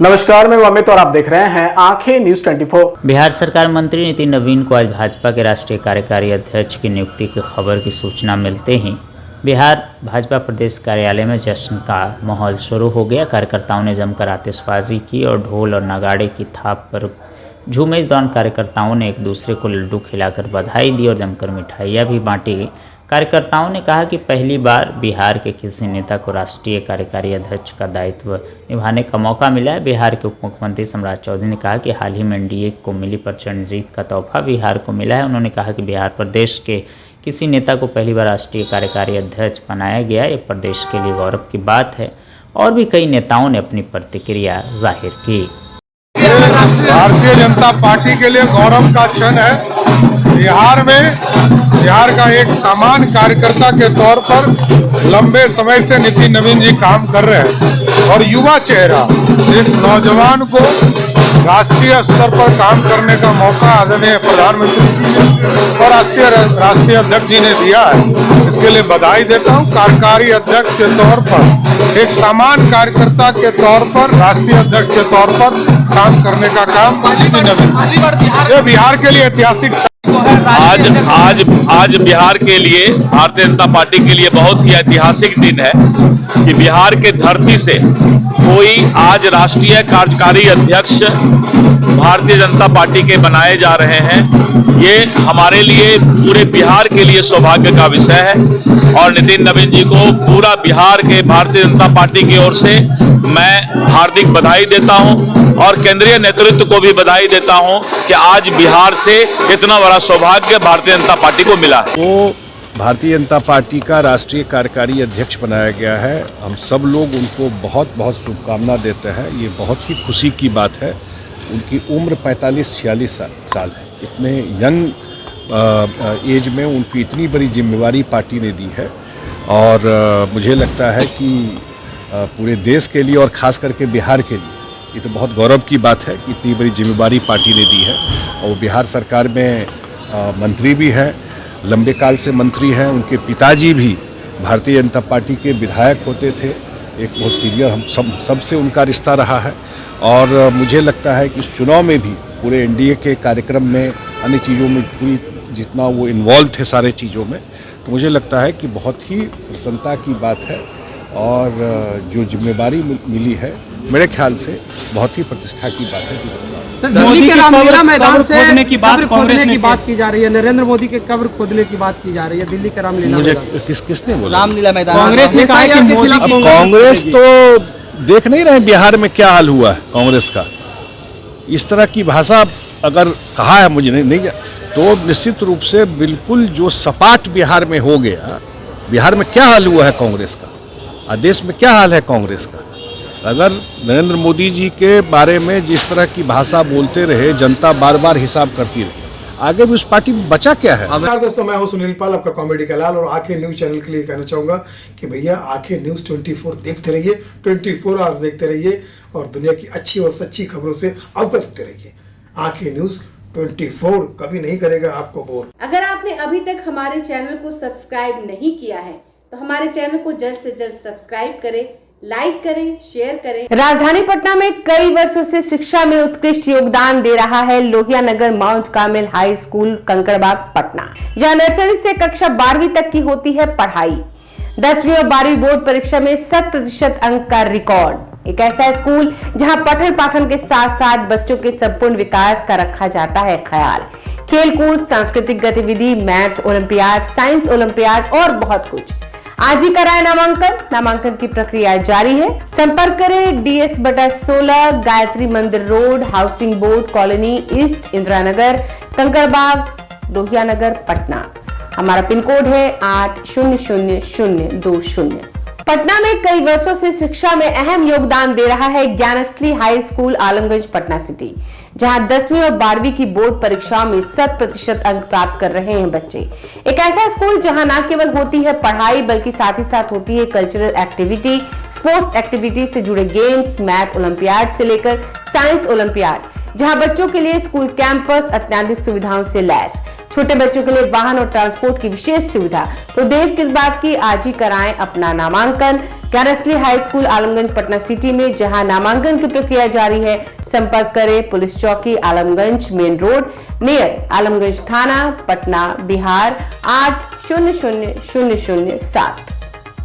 नमस्कार, मैं अमित और आप देख रहे हैं आंखें न्यूज 24। बिहार सरकार मंत्री नितिन नवीन को आज भाजपा के राष्ट्रीय कार्यकारी अध्यक्ष की नियुक्ति की खबर की सूचना मिलते ही बिहार भाजपा प्रदेश कार्यालय में जश्न का माहौल शुरू हो गया। कार्यकर्ताओं ने जमकर आतिशबाजी की और ढोल और नगाड़े की थाप पर झूमे। इस दौरान कार्यकर्ताओं ने एक दूसरे को लड्डू खिलाकर बधाई दी और जमकर मिठाइयाँ भी बांटी। कार्यकर्ताओं ने कहा कि पहली बार बिहार के किसी नेता को राष्ट्रीय कार्यकारी अध्यक्ष का दायित्व निभाने का मौका मिला है। बिहार के उप मुख्यमंत्री सम्राट चौधरी ने कहा कि हाल ही में एनडीए को मिली प्रचंड जीत का तोहफा बिहार को मिला है। उन्होंने कहा कि बिहार प्रदेश के किसी नेता को पहली बार राष्ट्रीय कार्यकारी अध्यक्ष बनाया गया, ये प्रदेश के लिए गौरव की बात है। और भी कई नेताओं ने अपनी प्रतिक्रिया जाहिर की। भारतीय जनता पार्टी के लिए गौरव का क्षण है। बिहार का एक सामान्य कार्यकर्ता के तौर पर लंबे समय से नितिन नवीन जी काम कर रहे हैं और युवा चेहरा एक नौजवान को राष्ट्रीय स्तर पर काम करने का मौका आदरणीय प्रधानमंत्री जी ने और राष्ट्रीय अध्यक्ष जी ने दिया है। इसके लिए बधाई देता हूं। कार्यकारी अध्यक्ष के तौर पर, एक सामान्य कार्यकर्ता के तौर पर, राष्ट्रीय अध्यक्ष के तौर पर काम करने का काम नितिन नवीन, ये बिहार के लिए ऐतिहासिक आज बिहार के लिए, भारतीय जनता पार्टी के लिए बहुत ही ऐतिहासिक दिन है कि बिहार के धरती से कोई आज राष्ट्रीय कार्यकारी अध्यक्ष भारतीय जनता पार्टी के बनाए जा रहे हैं। ये हमारे लिए, पूरे बिहार के लिए सौभाग्य का विषय है और नितिन नवीन जी को पूरा बिहार के भारतीय जनता पार्टी की ओर से मैं हार्दिक बधाई देता हूं और केंद्रीय नेतृत्व को भी बधाई देता हूं कि आज बिहार से इतना बड़ा सौभाग्य भारतीय जनता पार्टी को मिला है। वो भारतीय जनता पार्टी का राष्ट्रीय कार्यकारी अध्यक्ष बनाया गया है। हम सब लोग उनको बहुत बहुत शुभकामना देते हैं। ये बहुत ही खुशी की बात है। उनकी उम्र 45-46 साल है। इतने यंग एज में उनको इतनी बड़ी जिम्मेवारी पार्टी ने दी है और मुझे लगता है कि पूरे देश के लिए और ख़ास करके बिहार के लिए ये तो बहुत गौरव की बात है कि इतनी बड़ी जिम्मेवारी पार्टी ने दी है। और वो बिहार सरकार में मंत्री भी हैं, लंबे काल से मंत्री हैं। उनके पिताजी भी भारतीय जनता पार्टी के विधायक होते थे। एक बहुत सीनियर हम सबसे उनका रिश्ता रहा है और मुझे लगता है कि इस चुनाव में भी पूरे एनडीए के कार्यक्रम में, अन्य चीज़ों में पूरी जितना वो इन्वॉल्व थे सारे चीज़ों में, तो मुझे लगता है कि बहुत ही प्रसन्नता की बात है और जो जिम्मेवारी मिली है मेरे ख्याल से बहुत ही प्रतिष्ठा की बात है। दिल्ली के रामलीला मैदान से खोदने की बात की जा रही है। नरेंद्र मोदी के कब्र खोदने की बात की जा रही है दिल्ली के रामलीला। मुझे किसने बोला? रामलीला मैदान कांग्रेस ने कहा कि कांग्रेस तो देख नहीं रहे बिहार में क्या हाल हुआ है कांग्रेस का। इस तरह की भाषा अगर कहा है मुझे नहीं तो निश्चित रूप से बिल्कुल जो सपाट बिहार में हो गया। बिहार में क्या हाल हुआ है कांग्रेस का, देश में क्या हाल है कांग्रेस का। अगर नरेंद्र मोदी जी के बारे में जिस तरह की भाषा बोलते रहे, जनता बार बार हिसाब करती रही, आगे भी उस पार्टी में बचा क्या है। नमस्कार दोस्तों, मैं हूं सुनील पाल, आपका कॉमेडी का लाल और आंखें न्यूज चैनल के लिए कहना चाहूंगा कि भैया आंखें न्यूज 24 देखते रहिए, 24 आवर्स देखते रहिए और दुनिया की अच्छी और सच्ची खबरों से अवगत होते रहिए। आंखें न्यूज 24 कभी नहीं करेगा आपको बोर। अगर आपने अभी तक हमारे चैनल को सब्सक्राइब नहीं किया है तो हमारे चैनल को जल्द से जल्द सब्सक्राइब करें, लाइक करें, शेयर करें। राजधानी पटना में कई वर्षों से शिक्षा में उत्कृष्ट योगदान दे रहा है Lohia Nagar Mount Carmel high school Kankarbagh Patna, जहां नर्सरी से कक्षा 12वीं तक की होती है पढ़ाई। 10वीं और 12वीं बोर्ड परीक्षा में 100% अंक का रिकॉर्ड। एक ऐसा स्कूल जहां पठन पाठन के साथ साथ बच्चों के संपूर्ण विकास का रखा जाता है ख्याल। खेलकूद, सांस्कृतिक गतिविधि, मैथ ओलंपियाड, साइंस ओलंपियाड और बहुत कुछ। आज ही कराए नामांकन की प्रक्रिया जारी है। संपर्क करें DS/16 Gayatri Mandir road, housing board colony east, Indira Nagar, Kankarbagh, Lohia Nagar, Patna. हमारा पिन कोड है 800020। पटना में कई वर्षों से शिक्षा में अहम योगदान दे रहा है Gyansthali high school Alamganj Patna city, जहां 10वीं और 12वीं की बोर्ड परीक्षाओं में 100% अंक प्राप्त कर रहे हैं बच्चे। एक ऐसा स्कूल जहां न केवल होती है पढ़ाई बल्कि साथ ही साथ होती है कल्चरल एक्टिविटी, स्पोर्ट्स एक्टिविटी से जुड़े गेम्स, मैथ ओलंपियाड से लेकर साइंस ओलंपियाड, जहां बच्चों के लिए स्कूल कैंपस अत्याधुनिक सुविधाओं से लैस, छोटे बच्चों के लिए वाहन और ट्रांसपोर्ट की विशेष सुविधा। तो देर किस बात की, आज ही कराएं अपना नामांकन। कैरसली high school Alamganj Patna city में, जहां नामांकन की प्रक्रिया जारी है। संपर्क करें पुलिस चौकी Alamganj main road near Alamganj थाना पटना बिहार 800007।